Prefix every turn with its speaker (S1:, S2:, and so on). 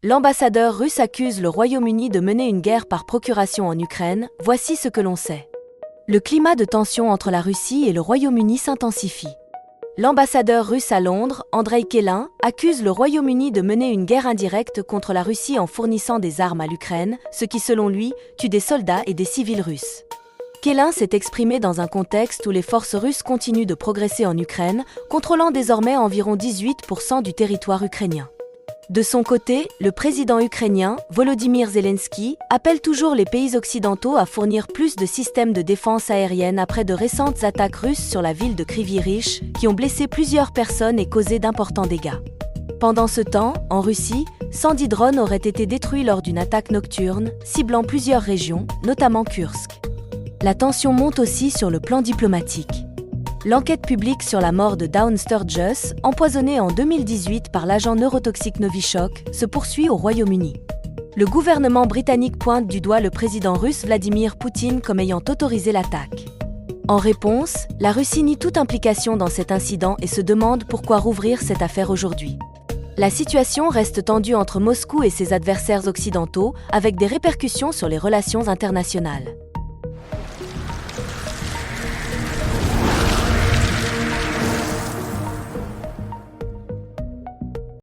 S1: L'ambassadeur russe accuse le Royaume-Uni de mener une guerre par procuration en Ukraine, voici ce que l'on sait. Le climat de tension entre la Russie et le Royaume-Uni s'intensifie. L'ambassadeur russe à Londres, Andreï Kelin, accuse le Royaume-Uni de mener une guerre indirecte contre la Russie en fournissant des armes à l'Ukraine, ce qui selon lui, tue des soldats et des civils russes. Kelin s'est exprimé dans un contexte où les forces russes continuent de progresser en Ukraine, contrôlant désormais environ 18% du territoire ukrainien. De son côté, le président ukrainien, Volodymyr Zelensky, appelle toujours les pays occidentaux à fournir plus de systèmes de défense aérienne après de récentes attaques russes sur la ville de Kryvyi Rih, qui ont blessé plusieurs personnes et causé d'importants dégâts. Pendant ce temps, en Russie, 110 drones auraient été détruits lors d'une attaque nocturne, ciblant plusieurs régions, notamment Kursk. La tension monte aussi sur le plan diplomatique. L'enquête publique sur la mort de Dawn Sturgess, empoisonnée en 2018 par l'agent neurotoxique Novichok, se poursuit au Royaume-Uni. Le gouvernement britannique pointe du doigt le président russe Vladimir Poutine comme ayant autorisé l'attaque. En réponse, la Russie nie toute implication dans cet incident et se demande pourquoi rouvrir cette affaire aujourd'hui. La situation reste tendue entre Moscou et ses adversaires occidentaux, avec des répercussions sur les relations internationales.